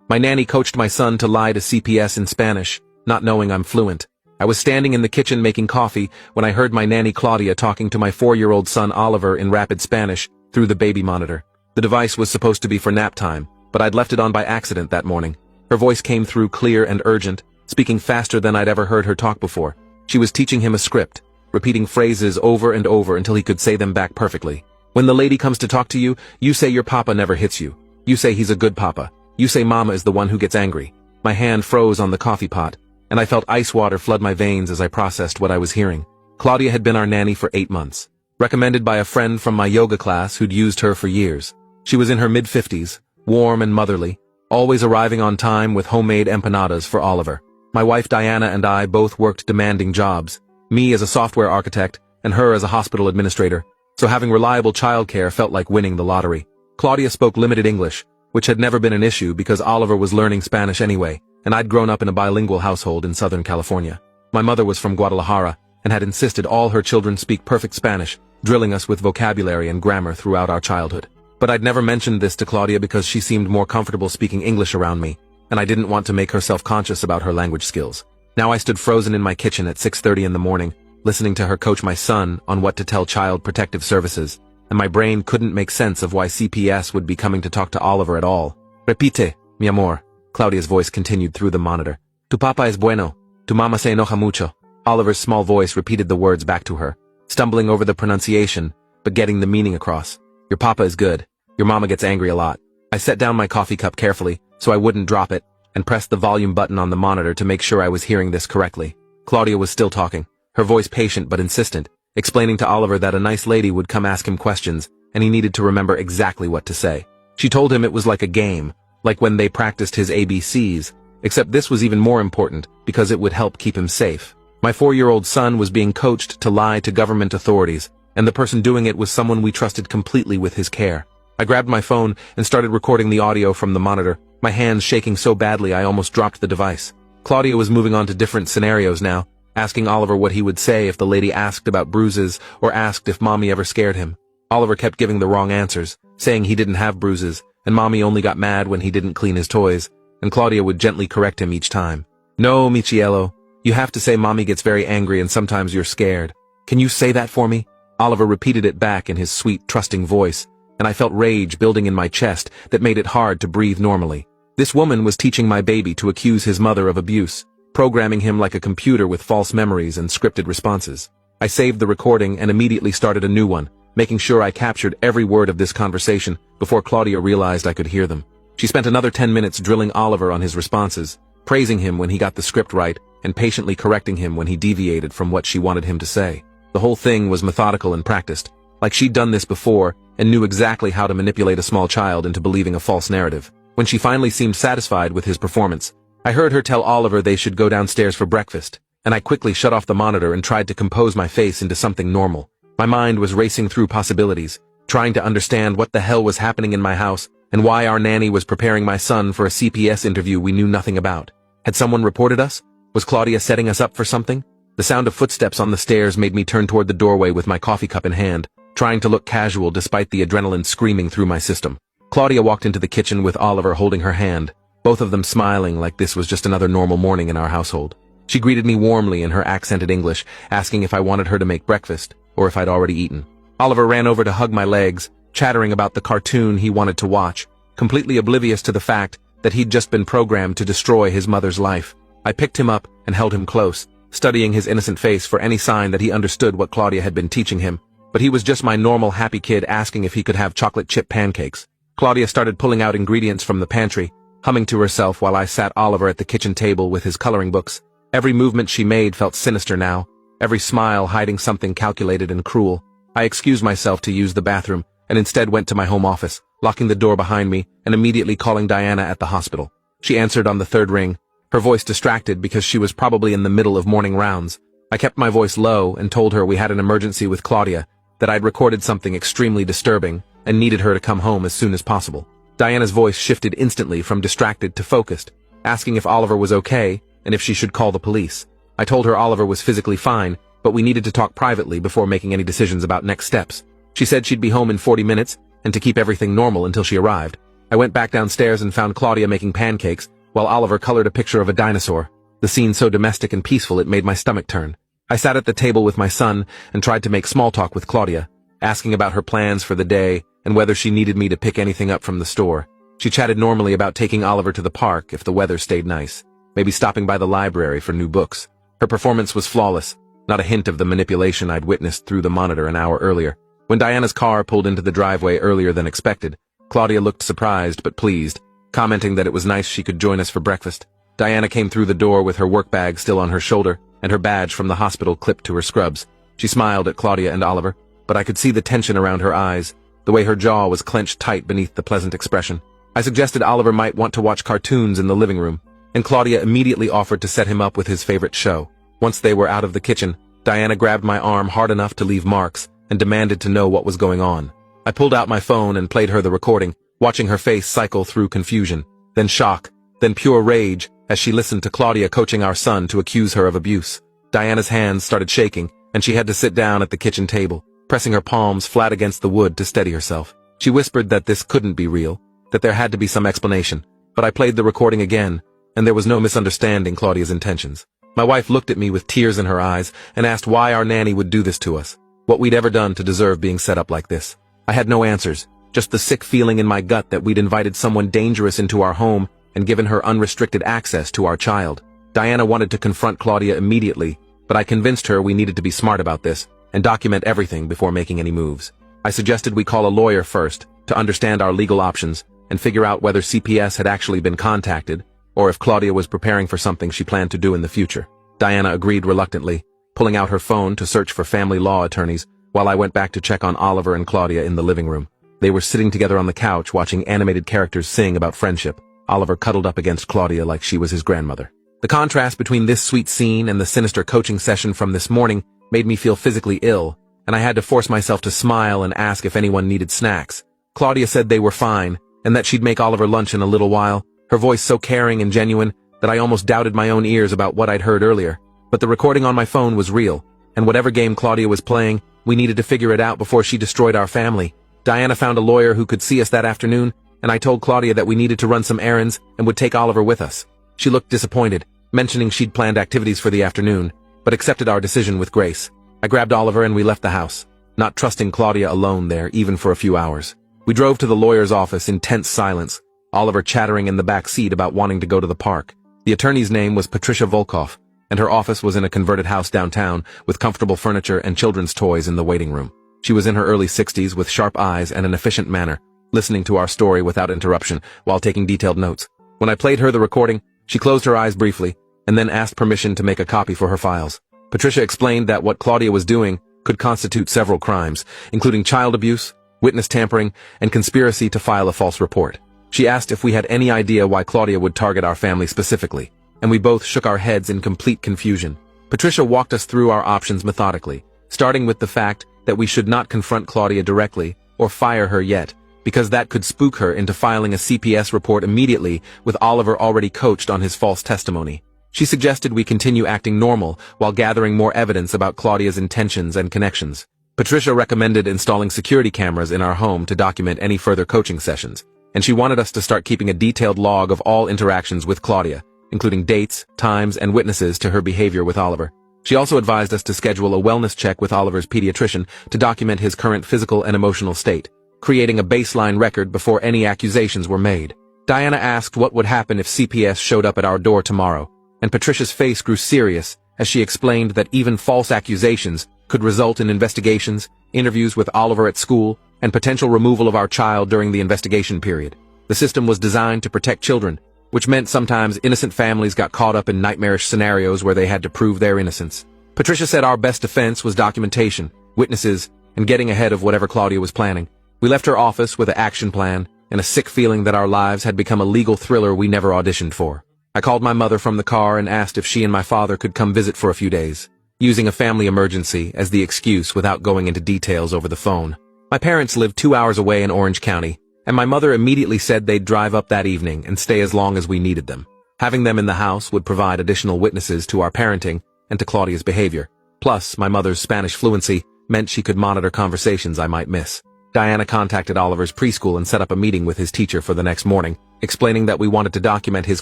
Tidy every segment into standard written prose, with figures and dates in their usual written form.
My nanny coached my son to lie to CPS in Spanish, not knowing I'm fluent. I was standing in the kitchen making coffee when I heard my nanny Claudia talking to my 4-year-old son Oliver in rapid Spanish through the baby monitor. The device was supposed to be for nap time, but I'd left it on by accident that morning. Her voice came through clear and urgent, speaking faster than I'd ever heard her talk before. She was teaching him a script, repeating phrases over and over until he could say them back perfectly. When the lady comes to talk to you, you say your papa never hits you. You say he's a good papa. You say mama is the one who gets angry. My hand froze on the coffee pot, and I felt ice water flood my veins as I processed what I was hearing. Claudia had been our nanny for 8 months, recommended by a friend from my yoga class who'd used her for years. She was in her mid-50s, warm and motherly, always arriving on time with homemade empanadas for Oliver. My wife Diana and I both worked demanding jobs, me as a software architect and her as a hospital administrator, so having reliable childcare felt like winning the lottery. Claudia spoke limited English, which had never been an issue because Oliver was learning Spanish anyway, and I'd grown up in a bilingual household in Southern California. My mother was from Guadalajara and had insisted all her children speak perfect Spanish, drilling us with vocabulary and grammar throughout our childhood. But I'd never mentioned this to Claudia because she seemed more comfortable speaking English around me, and I didn't want to make her self-conscious about her language skills. Now I stood frozen in my kitchen at 6:30 in the morning, listening to her coach my son on what to tell Child Protective Services, and my brain couldn't make sense of why CPS would be coming to talk to Oliver at all. Repite, mi amor, Claudia's voice continued through the monitor. Tu papa es bueno, tu mama se enoja mucho. Oliver's small voice repeated the words back to her, stumbling over the pronunciation, but getting the meaning across. Your papa is good. Your mama gets angry a lot. I set down my coffee cup carefully, so I wouldn't drop it, and pressed the volume button on the monitor to make sure I was hearing this correctly. Claudia was still talking, her voice patient but insistent, explaining to Oliver that a nice lady would come ask him questions, and he needed to remember exactly what to say. She told him it was like a game, like when they practiced his ABCs, except this was even more important because it would help keep him safe. My 4-year-old son was being coached to lie to government authorities, and the person doing it was someone we trusted completely with his care. I grabbed my phone and started recording the audio from the monitor, my hands shaking so badly I almost dropped the device. Claudia was moving on to different scenarios now, asking Oliver what he would say if the lady asked about bruises or asked if mommy ever scared him. Oliver kept giving the wrong answers, saying he didn't have bruises, and mommy only got mad when he didn't clean his toys, and Claudia would gently correct him each time. No, Michielo, you have to say mommy gets very angry and sometimes you're scared. Can you say that for me? Oliver repeated it back in his sweet, trusting voice, and I felt rage building in my chest that made it hard to breathe normally. This woman was teaching my baby to accuse his mother of abuse, programming him like a computer with false memories and scripted responses. I saved the recording and immediately started a new one, making sure I captured every word of this conversation before Claudia realized I could hear them. She spent another 10 minutes drilling Oliver on his responses, praising him when he got the script right and patiently correcting him when he deviated from what she wanted him to say. The whole thing was methodical and practiced, like she'd done this before and knew exactly how to manipulate a small child into believing a false narrative. When she finally seemed satisfied with his performance, I heard her tell Oliver they should go downstairs for breakfast, and I quickly shut off the monitor and tried to compose my face into something normal. My mind was racing through possibilities, trying to understand what the hell was happening in my house and why our nanny was preparing my son for a CPS interview we knew nothing about. Had someone reported us? Was Claudia setting us up for something? The sound of footsteps on the stairs made me turn toward the doorway with my coffee cup in hand, trying to look casual despite the adrenaline screaming through my system. Claudia walked into the kitchen with Oliver holding her hand, both of them smiling like this was just another normal morning in our household. She greeted me warmly in her accented English, asking if I wanted her to make breakfast, or if I'd already eaten. Oliver ran over to hug my legs, chattering about the cartoon he wanted to watch, completely oblivious to the fact that he'd just been programmed to destroy his mother's life. I picked him up and held him close, studying his innocent face for any sign that he understood what Claudia had been teaching him. But he was just my normal happy kid asking if he could have chocolate chip pancakes. Claudia started pulling out ingredients from the pantry, humming to herself while I sat Oliver at the kitchen table with his coloring books. Every movement she made felt sinister now, every smile hiding something calculated and cruel. I excused myself to use the bathroom, and instead went to my home office, locking the door behind me and immediately calling Diana at the hospital. She answered on the third ring, her voice distracted because she was probably in the middle of morning rounds. I kept my voice low and told her we had an emergency with Claudia, that I'd recorded something extremely disturbing and needed her to come home as soon as possible. Diana's voice shifted instantly from distracted to focused, asking if Oliver was okay and if she should call the police. I told her Oliver was physically fine, but we needed to talk privately before making any decisions about next steps. She said she'd be home in 40 minutes and to keep everything normal until she arrived. I went back downstairs and found Claudia making pancakes, while Oliver colored a picture of a dinosaur. The scene so domestic and peaceful it made my stomach turn. I sat at the table with my son and tried to make small talk with Claudia, asking about her plans for the day and whether she needed me to pick anything up from the store. She chatted normally about taking Oliver to the park if the weather stayed nice, maybe stopping by the library for new books. Her performance was flawless, not a hint of the manipulation I'd witnessed through the monitor an hour earlier. When Diana's car pulled into the driveway earlier than expected, Claudia looked surprised but pleased, commenting that it was nice she could join us for breakfast. Diana came through the door with her work bag still on her shoulder and her badge from the hospital clipped to her scrubs. She smiled at Claudia and Oliver, but I could see the tension around her eyes, the way her jaw was clenched tight beneath the pleasant expression. I suggested Oliver might want to watch cartoons in the living room, and Claudia immediately offered to set him up with his favorite show. Once they were out of the kitchen, Diana grabbed my arm hard enough to leave marks and demanded to know what was going on. I pulled out my phone and played her the recording, watching her face cycle through confusion, then shock, then pure rage as she listened to Claudia coaching our son to accuse her of abuse. Diana's hands started shaking, and she had to sit down at the kitchen table, pressing her palms flat against the wood to steady herself. She whispered that this couldn't be real, that there had to be some explanation, but I played the recording again, and there was no misunderstanding Claudia's intentions. My wife looked at me with tears in her eyes and asked why our nanny would do this to us, what we'd ever done to deserve being set up like this. I had no answers, just the sick feeling in my gut that we'd invited someone dangerous into our home and given her unrestricted access to our child. Diana wanted to confront Claudia immediately, but I convinced her we needed to be smart about this and document everything before making any moves. I suggested we call a lawyer first to understand our legal options and figure out whether CPS had actually been contacted or if Claudia was preparing for something she planned to do in the future. Diana agreed reluctantly, pulling out her phone to search for family law attorneys while I went back to check on Oliver and Claudia in the living room. They were sitting together on the couch watching animated characters sing about friendship, Oliver cuddled up against Claudia like she was his grandmother. The contrast between this sweet scene and the sinister coaching session from this morning made me feel physically ill, and I had to force myself to smile and ask if anyone needed snacks. Claudia said they were fine, and that she'd make Oliver lunch in a little while, her voice so caring and genuine that I almost doubted my own ears about what I'd heard earlier. But the recording on my phone was real, and whatever game Claudia was playing, we needed to figure it out before she destroyed our family. Diana found a lawyer who could see us that afternoon, and I told Claudia that we needed to run some errands and would take Oliver with us. She looked disappointed, mentioning she'd planned activities for the afternoon, but accepted our decision with grace. I grabbed Oliver and we left the house, not trusting Claudia alone there even for a few hours. We drove to the lawyer's office in tense silence, Oliver chattering in the back seat about wanting to go to the park. The attorney's name was Patricia Volkov, and her office was in a converted house downtown with comfortable furniture and children's toys in the waiting room. She was in her early 60s with sharp eyes and an efficient manner, listening to our story without interruption while taking detailed notes. When I played her the recording, she closed her eyes briefly and then asked permission to make a copy for her files. Patricia explained that what Claudia was doing could constitute several crimes, including child abuse, witness tampering, and conspiracy to file a false report. She asked if we had any idea why Claudia would target our family specifically, and we both shook our heads in complete confusion. Patricia walked us through our options methodically, starting with the fact that we should not confront Claudia directly or fire her yet, because that could spook her into filing a CPS report immediately with Oliver already coached on his false testimony. She suggested we continue acting normal while gathering more evidence about Claudia's intentions and connections. Patricia recommended installing security cameras in our home to document any further coaching sessions, and she wanted us to start keeping a detailed log of all interactions with Claudia, including dates, times, and witnesses to her behavior with Oliver. She also advised us to schedule a wellness check with Oliver's pediatrician to document his current physical and emotional state, creating a baseline record before any accusations were made. Diana asked what would happen if CPS showed up at our door tomorrow, and Patricia's face grew serious as she explained that even false accusations could result in investigations, interviews with Oliver at school, and potential removal of our child during the investigation period. The system was designed to protect children, which meant sometimes innocent families got caught up in nightmarish scenarios where they had to prove their innocence. Patricia said our best defense was documentation, witnesses, and getting ahead of whatever Claudia was planning. We left her office with an action plan and a sick feeling that our lives had become a legal thriller we never auditioned for. I called my mother from the car and asked if she and my father could come visit for a few days, using a family emergency as the excuse without going into details over the phone. My parents lived 2 hours away in Orange County, and my mother immediately said they'd drive up that evening and stay as long as we needed them. Having them in the house would provide additional witnesses to our parenting and to Claudia's behavior. Plus, my mother's Spanish fluency meant she could monitor conversations I might miss. Diana contacted Oliver's preschool and set up a meeting with his teacher for the next morning, explaining that we wanted to document his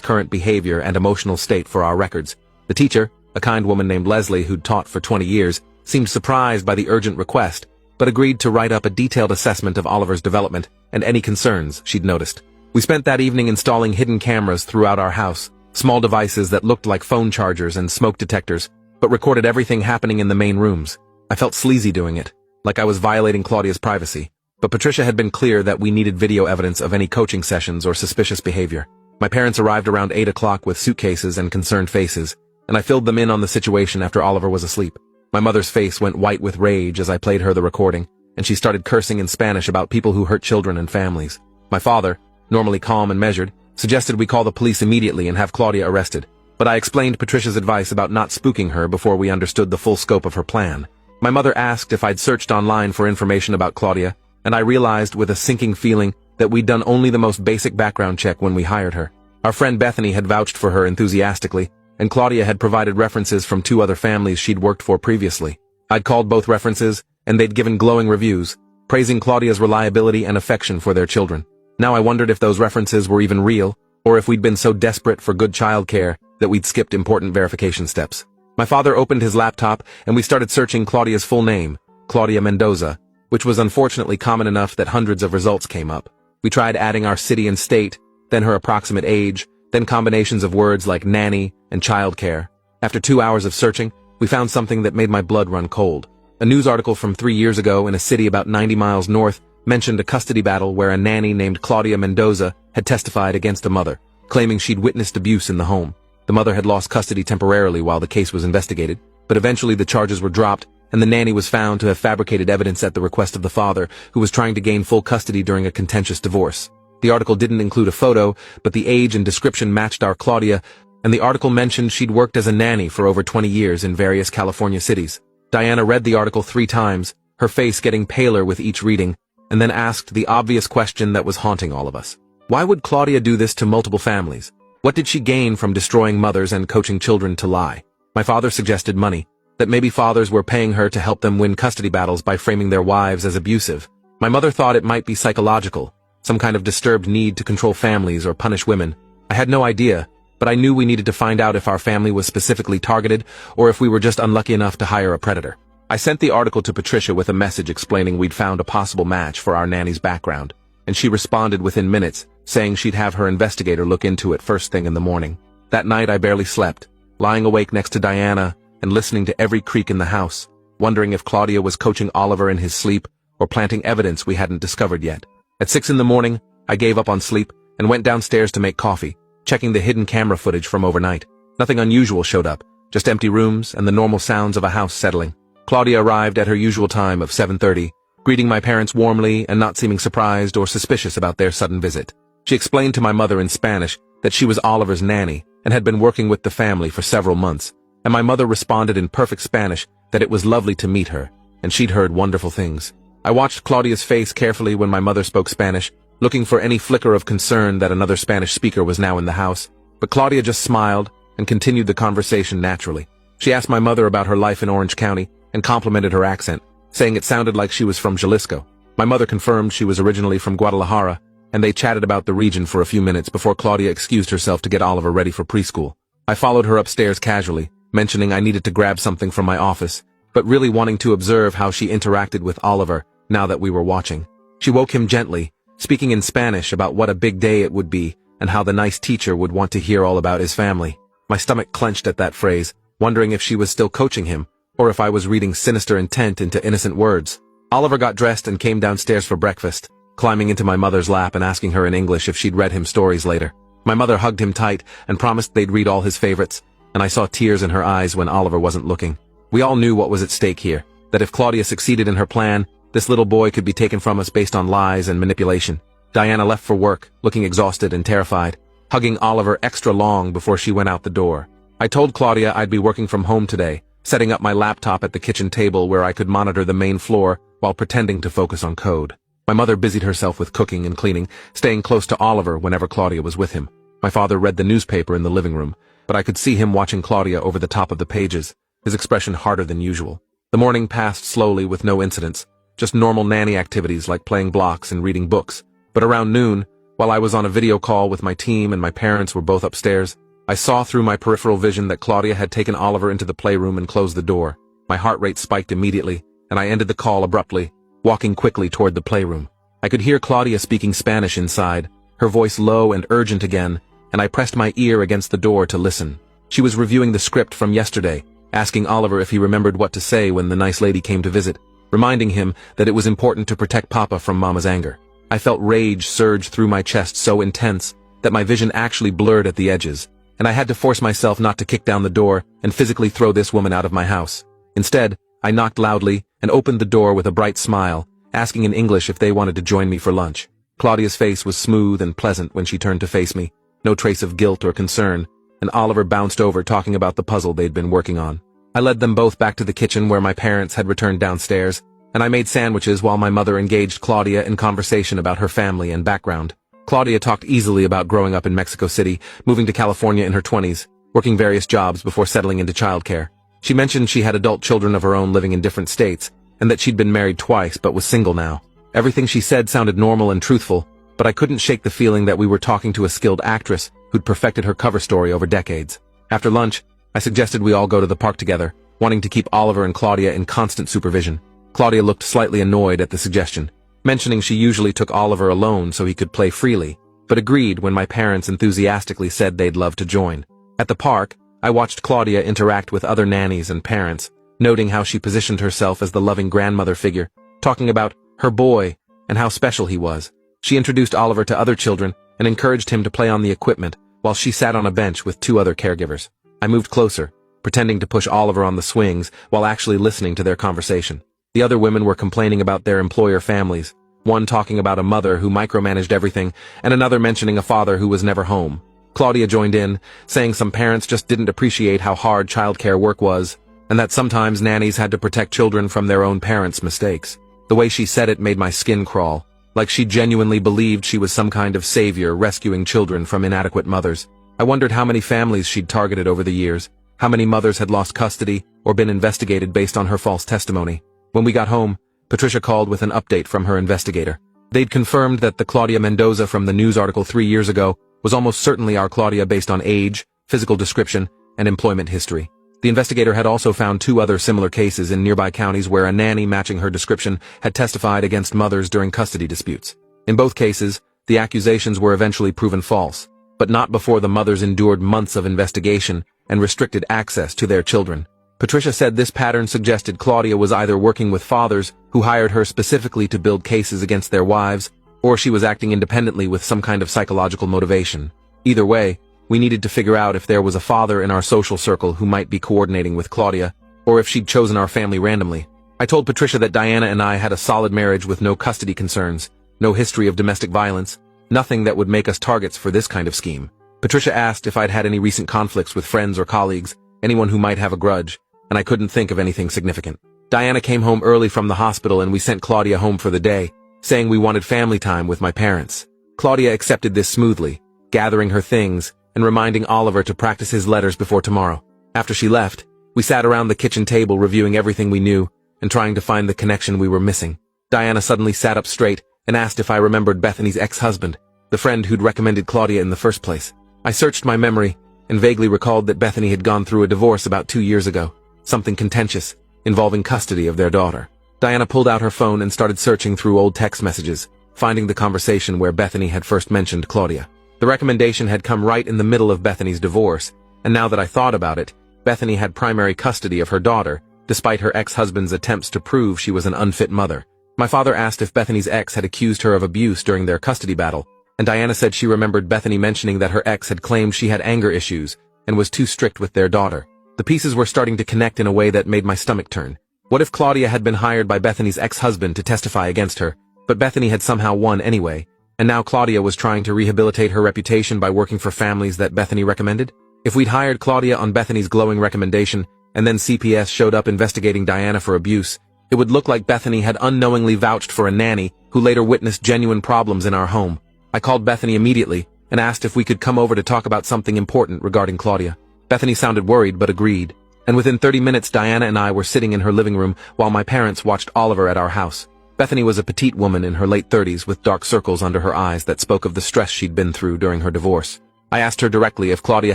current behavior and emotional state for our records. The teacher, a kind woman named Leslie who'd taught for 20 years, seemed surprised by the urgent request, but agreed to write up a detailed assessment of Oliver's development and any concerns she'd noticed. We spent that evening installing hidden cameras throughout our house, small devices that looked like phone chargers and smoke detectors, but recorded everything happening in the main rooms. I felt sleazy doing it, like I was violating Claudia's privacy. But Patricia had been clear that we needed video evidence of any coaching sessions or suspicious behavior. My parents arrived around 8 o'clock with suitcases and concerned faces, and I filled them in on the situation after Oliver was asleep. My mother's face went white with rage as I played her the recording, and she started cursing in Spanish about people who hurt children and families. My father, normally calm and measured, suggested we call the police immediately and have Claudia arrested, but I explained Patricia's advice about not spooking her before we understood the full scope of her plan. My mother asked if I'd searched online for information about Claudia, and I realized with a sinking feeling that we'd done only the most basic background check when we hired her. Our friend Bethany had vouched for her enthusiastically, and Claudia had provided references from 2 other families she'd worked for previously. I'd called both references, and they'd given glowing reviews, praising Claudia's reliability and affection for their children. Now I wondered if those references were even real, or if we'd been so desperate for good childcare that we'd skipped important verification steps. My father opened his laptop, and we started searching Claudia's full name, Claudia Mendoza, which was unfortunately common enough that hundreds of results came up. We tried adding our city and state, then her approximate age, then combinations of words like nanny and childcare. After 2 hours of searching, we found something that made my blood run cold. A news article from 3 years ago in a city about 90 miles north mentioned a custody battle where a nanny named Claudia Mendoza had testified against a mother, claiming she'd witnessed abuse in the home. The mother had lost custody temporarily while the case was investigated, but eventually the charges were dropped, and the nanny was found to have fabricated evidence at the request of the father, who was trying to gain full custody during a contentious divorce. The article didn't include a photo, but the age and description matched our Claudia, and the article mentioned she'd worked as a nanny for over 20 years in various California cities. Diana read the article 3 times, her face getting paler with each reading, and then asked the obvious question that was haunting all of us. Why would Claudia do this to multiple families? What did she gain from destroying mothers and coaching children to lie? My father suggested money, that maybe fathers were paying her to help them win custody battles by framing their wives as abusive. My mother thought it might be psychological, some kind of disturbed need to control families or punish women. I had no idea, but I knew we needed to find out if our family was specifically targeted or if we were just unlucky enough to hire a predator. I sent the article to Patricia with a message explaining we'd found a possible match for our nanny's background, and she responded within minutes, saying she'd have her investigator look into it first thing in the morning. That night I barely slept, lying awake next to Diana and listening to every creak in the house, wondering if Claudia was coaching Oliver in his sleep or planting evidence we hadn't discovered yet. At 6 in the morning, I gave up on sleep and went downstairs to make coffee, checking the hidden camera footage from overnight. Nothing unusual showed up, just empty rooms and the normal sounds of a house settling. Claudia arrived at her usual time of 7:30, greeting my parents warmly and not seeming surprised or suspicious about their sudden visit. She explained to my mother in Spanish that she was Oliver's nanny and had been working with the family for several months, and my mother responded in perfect Spanish that it was lovely to meet her, and she'd heard wonderful things. I watched Claudia's face carefully when my mother spoke Spanish, looking for any flicker of concern that another Spanish speaker was now in the house, but Claudia just smiled and continued the conversation naturally. She asked my mother about her life in Orange County and complimented her accent, saying it sounded like she was from Jalisco. My mother confirmed she was originally from Guadalajara, and they chatted about the region for a few minutes before Claudia excused herself to get Oliver ready for preschool. I followed her upstairs casually, mentioning I needed to grab something from my office, but really wanting to observe how she interacted with Oliver now that we were watching. She woke him gently, speaking in Spanish about what a big day it would be and how the nice teacher would want to hear all about his family. My stomach clenched at that phrase, wondering if she was still coaching him, or if I was reading sinister intent into innocent words. Oliver got dressed and came downstairs for breakfast, climbing into my mother's lap and asking her in English if she'd read him stories later. My mother hugged him tight and promised they'd read all his favorites, and I saw tears in her eyes when Oliver wasn't looking. We all knew what was at stake here, that if Claudia succeeded in her plan, this little boy could be taken from us based on lies and manipulation. Diana left for work, looking exhausted and terrified, hugging Oliver extra long before she went out the door. I told Claudia I'd be working from home today, setting up my laptop at the kitchen table where I could monitor the main floor while pretending to focus on code. My mother busied herself with cooking and cleaning, staying close to Oliver whenever Claudia was with him. My father read the newspaper in the living room, but I could see him watching Claudia over the top of the pages, his expression harder than usual. The morning passed slowly with no incidents, just normal nanny activities like playing blocks and reading books. But around noon, while I was on a video call with my team and my parents were both upstairs, I saw through my peripheral vision that Claudia had taken Oliver into the playroom and closed the door. My heart rate spiked immediately, and I ended the call abruptly, walking quickly toward the playroom. I could hear Claudia speaking Spanish inside, her voice low and urgent again, and I pressed my ear against the door to listen. She was reviewing the script from yesterday, asking Oliver if he remembered what to say when the nice lady came to visit, reminding him that it was important to protect Papa from Mama's anger. I felt rage surge through my chest so intense that my vision actually blurred at the edges, and I had to force myself not to kick down the door and physically throw this woman out of my house. Instead, I knocked loudly and opened the door with a bright smile, asking in English if they wanted to join me for lunch. Claudia's face was smooth and pleasant when she turned to face me, no trace of guilt or concern, and Oliver bounced over talking about the puzzle they'd been working on. I led them both back to the kitchen where my parents had returned downstairs, and I made sandwiches while my mother engaged Claudia in conversation about her family and background. Claudia talked easily about growing up in Mexico City, moving to California in her 20s, working various jobs before settling into childcare. She mentioned she had adult children of her own living in different states, and that she'd been married twice but was single now. Everything she said sounded normal and truthful, but I couldn't shake the feeling that we were talking to a skilled actress who'd perfected her cover story over decades. After lunch, I suggested we all go to the park together, wanting to keep Oliver and Claudia in constant supervision. Claudia looked slightly annoyed at the suggestion, mentioning she usually took Oliver alone so he could play freely, but agreed when my parents enthusiastically said they'd love to join. At the park, I watched Claudia interact with other nannies and parents, noting how she positioned herself as the loving grandmother figure, talking about her boy and how special he was. She introduced Oliver to other children and encouraged him to play on the equipment while she sat on a bench with 2 other caregivers. I moved closer, pretending to push Oliver on the swings while actually listening to their conversation. The other women were complaining about their employer families, one talking about a mother who micromanaged everything and another mentioning a father who was never home. Claudia joined in, saying some parents just didn't appreciate how hard childcare work was, and that sometimes nannies had to protect children from their own parents' mistakes. The way she said it made my skin crawl, like she genuinely believed she was some kind of savior rescuing children from inadequate mothers. I wondered how many families she'd targeted over the years, how many mothers had lost custody or been investigated based on her false testimony. When we got home, Patricia called with an update from her investigator. They'd confirmed that the Claudia Mendoza from the news article 3 years ago was almost certainly our Claudia based on age, physical description, and employment history. The investigator had also found 2 other similar cases in nearby counties where a nanny matching her description had testified against mothers during custody disputes. In both cases, the accusations were eventually proven false, but not before the mothers endured months of investigation and restricted access to their children. Patricia said this pattern suggested Claudia was either working with fathers who hired her specifically to build cases against their wives, or she was acting independently with some kind of psychological motivation. Either way, we needed to figure out if there was a father in our social circle who might be coordinating with Claudia, or if she'd chosen our family randomly. I told Patricia that Diana and I had a solid marriage with no custody concerns, no history of domestic violence, nothing that would make us targets for this kind of scheme. Patricia asked if I'd had any recent conflicts with friends or colleagues, anyone who might have a grudge, and I couldn't think of anything significant. Diana came home early from the hospital and we sent Claudia home for the day, saying we wanted family time with my parents. Claudia accepted this smoothly, gathering her things and reminding Oliver to practice his letters before tomorrow. After she left, we sat around the kitchen table reviewing everything we knew and trying to find the connection we were missing. Diana suddenly sat up straight and asked if I remembered Bethany's ex-husband, the friend who'd recommended Claudia in the first place. I searched my memory and vaguely recalled that Bethany had gone through a divorce about 2 years ago, something contentious, involving custody of their daughter. Diana pulled out her phone and started searching through old text messages, finding the conversation where Bethany had first mentioned Claudia. The recommendation had come right in the middle of Bethany's divorce, and now that I thought about it, Bethany had primary custody of her daughter, despite her ex-husband's attempts to prove she was an unfit mother. My father asked if Bethany's ex had accused her of abuse during their custody battle, and Diana said she remembered Bethany mentioning that her ex had claimed she had anger issues and was too strict with their daughter. The pieces were starting to connect in a way that made my stomach turn. What if Claudia had been hired by Bethany's ex-husband to testify against her, but Bethany had somehow won anyway, and now Claudia was trying to rehabilitate her reputation by working for families that Bethany recommended? If we'd hired Claudia on Bethany's glowing recommendation, and then CPS showed up investigating Diana for abuse, it would look like Bethany had unknowingly vouched for a nanny who later witnessed genuine problems in our home. I called Bethany immediately and asked if we could come over to talk about something important regarding Claudia. Bethany sounded worried but agreed, and within 30 minutes Diana and I were sitting in her living room while my parents watched Oliver at our house. Bethany was a petite woman in her late 30s with dark circles under her eyes that spoke of the stress she'd been through during her divorce. I asked her directly if Claudia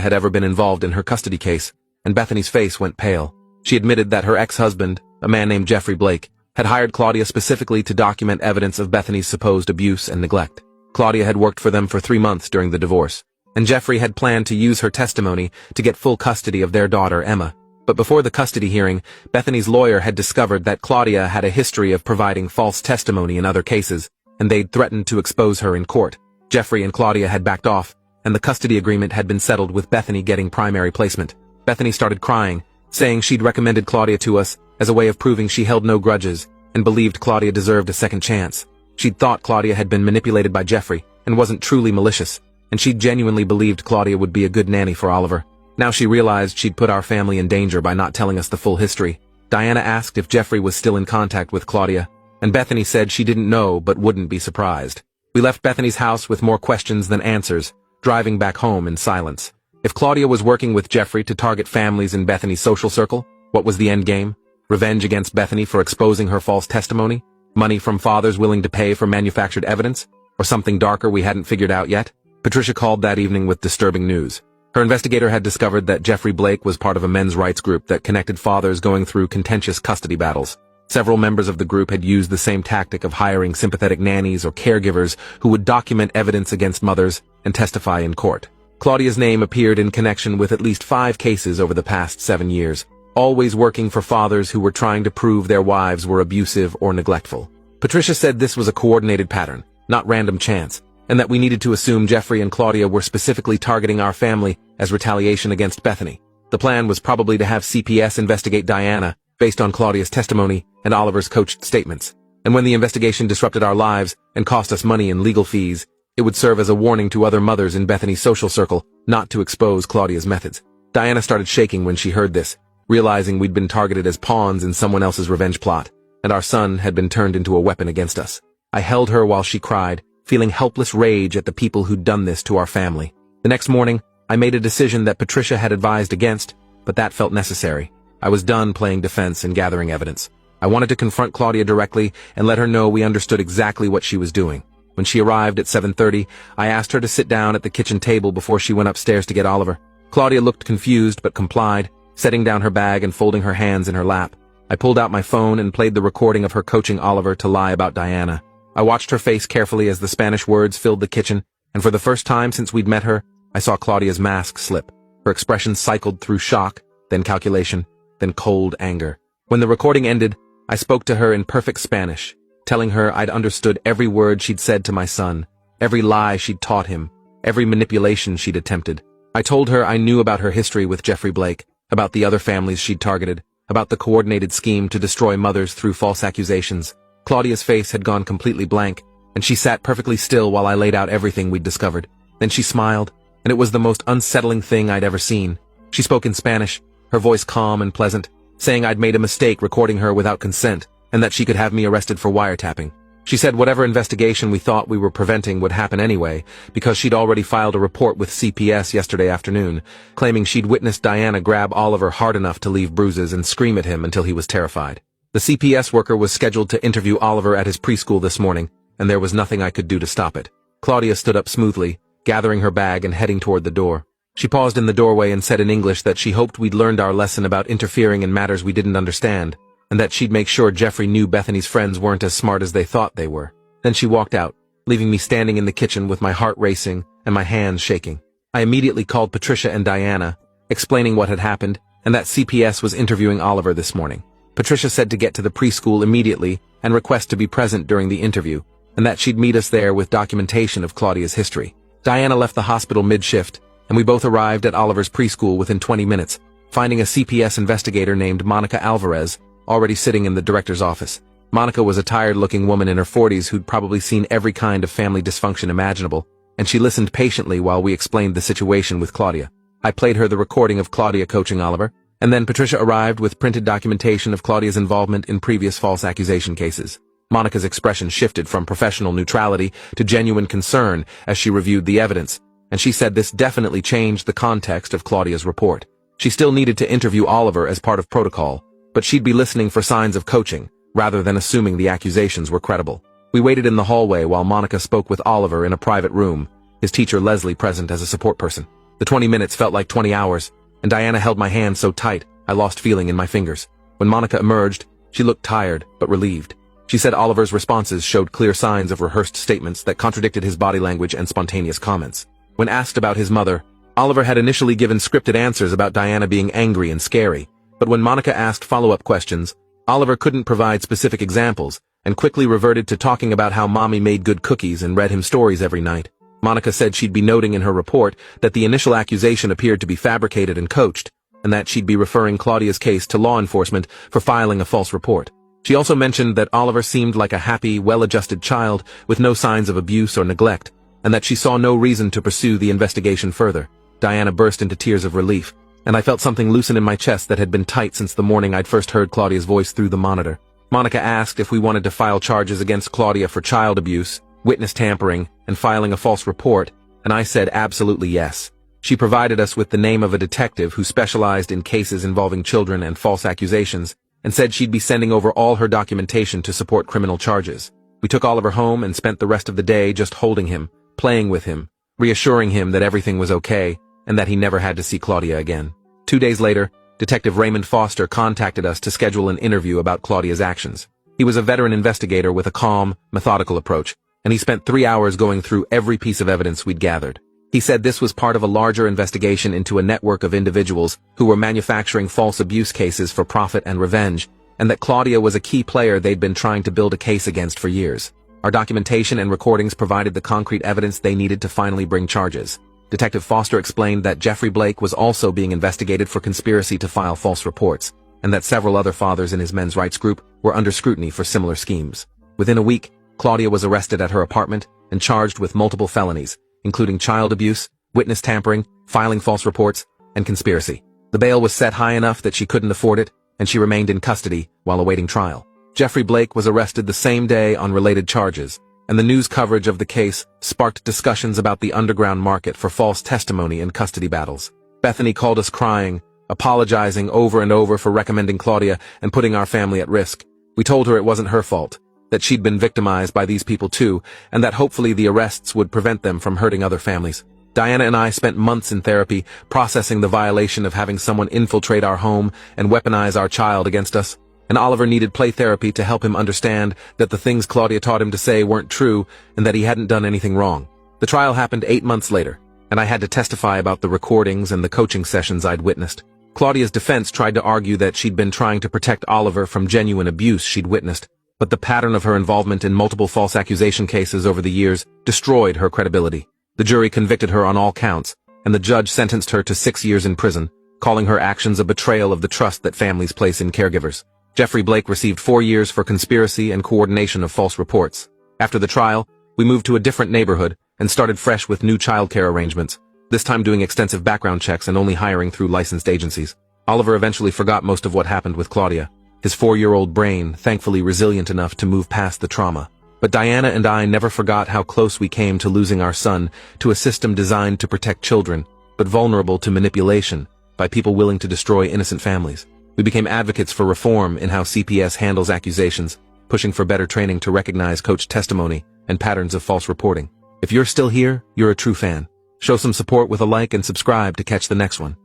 had ever been involved in her custody case, and Bethany's face went pale. She admitted that her ex-husband, a man named Jeffrey Blake, had hired Claudia specifically to document evidence of Bethany's supposed abuse and neglect. Claudia had worked for them for 3 months during the divorce, and Jeffrey had planned to use her testimony to get full custody of their daughter, Emma. But before the custody hearing, Bethany's lawyer had discovered that Claudia had a history of providing false testimony in other cases, and they'd threatened to expose her in court. Jeffrey and Claudia had backed off, and the custody agreement had been settled with Bethany getting primary placement. Bethany started crying, saying she'd recommended Claudia to us as a way of proving she held no grudges and believed Claudia deserved a second chance. She'd thought Claudia had been manipulated by Jeffrey and wasn't truly malicious, and she genuinely believed Claudia would be a good nanny for Oliver. Now she realized she'd put our family in danger by not telling us the full history. Diana asked if Jeffrey was still in contact with Claudia, and Bethany said she didn't know but wouldn't be surprised. We left Bethany's house with more questions than answers, driving back home in silence. If Claudia was working with Jeffrey to target families in Bethany's social circle, what was the end game? Revenge against Bethany for exposing her false testimony? Money from fathers willing to pay for manufactured evidence? Or something darker we hadn't figured out yet? Patricia called that evening with disturbing news. Her investigator had discovered that Jeffrey Blake was part of a men's rights group that connected fathers going through contentious custody battles. Several members of the group had used the same tactic of hiring sympathetic nannies or caregivers who would document evidence against mothers and testify in court. Claudia's name appeared in connection with at least 5 cases over the past 7 years, always working for fathers who were trying to prove their wives were abusive or neglectful. Patricia said this was a coordinated pattern, not random chance, and that we needed to assume Jeffrey and Claudia were specifically targeting our family as retaliation against Bethany. The plan was probably to have CPS investigate Diana based on Claudia's testimony and Oliver's coached statements. And when the investigation disrupted our lives and cost us money in legal fees, it would serve as a warning to other mothers in Bethany's social circle not to expose Claudia's methods. Diana started shaking when she heard this, realizing we'd been targeted as pawns in someone else's revenge plot, and our son had been turned into a weapon against us. I held her while she cried, feeling helpless rage at the people who'd done this to our family. The next morning, I made a decision that Patricia had advised against, but that felt necessary. I was done playing defense and gathering evidence. I wanted to confront Claudia directly and let her know we understood exactly what she was doing. When she arrived at 7:30, I asked her to sit down at the kitchen table before she went upstairs to get Oliver. Claudia looked confused but complied, setting down her bag and folding her hands in her lap. I pulled out my phone and played the recording of her coaching Oliver to lie about Diana. I watched her face carefully as the Spanish words filled the kitchen, and for the first time since we'd met her, I saw Claudia's mask slip. Her expression cycled through shock, then calculation, then cold anger. When the recording ended, I spoke to her in perfect Spanish, telling her I'd understood every word she'd said to my son, every lie she'd taught him, every manipulation she'd attempted. I told her I knew about her history with Jeffrey Blake, about the other families she'd targeted, about the coordinated scheme to destroy mothers through false accusations. Claudia's face had gone completely blank, and she sat perfectly still while I laid out everything we'd discovered. Then she smiled, and it was the most unsettling thing I'd ever seen. She spoke in Spanish, her voice calm and pleasant, saying I'd made a mistake recording her without consent, and that she could have me arrested for wiretapping. She said whatever investigation we thought we were preventing would happen anyway, because she'd already filed a report with CPS yesterday afternoon, claiming she'd witnessed Diana grab Oliver hard enough to leave bruises and scream at him until he was terrified. The CPS worker was scheduled to interview Oliver at his preschool this morning, and there was nothing I could do to stop it. Claudia stood up smoothly, gathering her bag and heading toward the door. She paused in the doorway and said in English that she hoped we'd learned our lesson about interfering in matters we didn't understand, and that she'd make sure Jeffrey knew Bethany's friends weren't as smart as they thought they were. Then she walked out, leaving me standing in the kitchen with my heart racing and my hands shaking. I immediately called Patricia and Diana, explaining what had happened and that CPS was interviewing Oliver this morning. Patricia said to get to the preschool immediately and request to be present during the interview, and that she'd meet us there with documentation of Claudia's history. Diana left the hospital mid-shift, and we both arrived at Oliver's preschool within 20 minutes, finding a CPS investigator named Monica Alvarez already sitting in the director's office. Monica was a tired-looking woman in her 40s who'd probably seen every kind of family dysfunction imaginable, and she listened patiently while we explained the situation with Claudia. I played her the recording of Claudia coaching Oliver, and then Patricia arrived with printed documentation of Claudia's involvement in previous false accusation cases. Monica's expression shifted from professional neutrality to genuine concern as she reviewed the evidence, and she said this definitely changed the context of Claudia's report. She still needed to interview Oliver as part of protocol, but she'd be listening for signs of coaching, rather than assuming the accusations were credible. We waited in the hallway while Monica spoke with Oliver in a private room, his teacher Leslie present as a support person. The 20 minutes felt like 20 hours, and Diana held my hand so tight I lost feeling in my fingers. When Monica emerged, she looked tired but relieved. She said Oliver's responses showed clear signs of rehearsed statements that contradicted his body language and spontaneous comments. When asked about his mother, Oliver had initially given scripted answers about Diana being angry and scary, but when Monica asked follow-up questions, Oliver couldn't provide specific examples and quickly reverted to talking about how mommy made good cookies and read him stories every night. Monica said she'd be noting in her report that the initial accusation appeared to be fabricated and coached, and that she'd be referring Claudia's case to law enforcement for filing a false report. She also mentioned that Oliver seemed like a happy, well-adjusted child with no signs of abuse or neglect, and that she saw no reason to pursue the investigation further. Diana burst into tears of relief, and I felt something loosen in my chest that had been tight since the morning I'd first heard Claudia's voice through the monitor. Monica asked if we wanted to file charges against Claudia for child abuse, witness tampering, and filing a false report, and I said absolutely yes. She provided us with the name of a detective who specialized in cases involving children and false accusations, and said she'd be sending over all her documentation to support criminal charges. We took Oliver home and spent the rest of the day just holding him, playing with him, reassuring him that everything was okay, and that he never had to see Claudia again. 2 days later, Detective Raymond Foster contacted us to schedule an interview about Claudia's actions. He was a veteran investigator with a calm, methodical approach, and he spent 3 hours going through every piece of evidence we'd gathered. He said this was part of a larger investigation into a network of individuals who were manufacturing false abuse cases for profit and revenge, and that Claudia was a key player they'd been trying to build a case against for years. Our documentation and recordings provided the concrete evidence they needed to finally bring charges. Detective Foster explained that Jeffrey Blake was also being investigated for conspiracy to file false reports, and that several other fathers in his men's rights group were under scrutiny for similar schemes. Within a week, Claudia was arrested at her apartment and charged with multiple felonies, including child abuse, witness tampering, filing false reports, and conspiracy. The bail was set high enough that she couldn't afford it, and she remained in custody while awaiting trial. Jeffrey Blake was arrested the same day on related charges, and the news coverage of the case sparked discussions about the underground market for false testimony and custody battles. Bethany called us crying, apologizing over and over for recommending Claudia and putting our family at risk. We told her it wasn't her fault, that she'd been victimized by these people too, and that hopefully the arrests would prevent them from hurting other families. Diana and I spent months in therapy processing the violation of having someone infiltrate our home and weaponize our child against us, and Oliver needed play therapy to help him understand that the things Claudia taught him to say weren't true and that he hadn't done anything wrong. The trial happened 8 months later, and I had to testify about the recordings and the coaching sessions I'd witnessed. Claudia's defense tried to argue that she'd been trying to protect Oliver from genuine abuse she'd witnessed, but the pattern of her involvement in multiple false accusation cases over the years destroyed her credibility. The jury convicted her on all counts, and the judge sentenced her to 6 years in prison, calling her actions a betrayal of the trust that families place in caregivers. Jeffrey Blake received 4 years for conspiracy and coordination of false reports. After the trial, we moved to a different neighborhood and started fresh with new childcare arrangements, this time doing extensive background checks and only hiring through licensed agencies. Oliver eventually forgot most of what happened with Claudia, his 4-year-old brain thankfully resilient enough to move past the trauma. But Diana and I never forgot how close we came to losing our son to a system designed to protect children, but vulnerable to manipulation by people willing to destroy innocent families. We became advocates for reform in how CPS handles accusations, pushing for better training to recognize coached testimony and patterns of false reporting. If you're still here, you're a true fan. Show some support with a like and subscribe to catch the next one.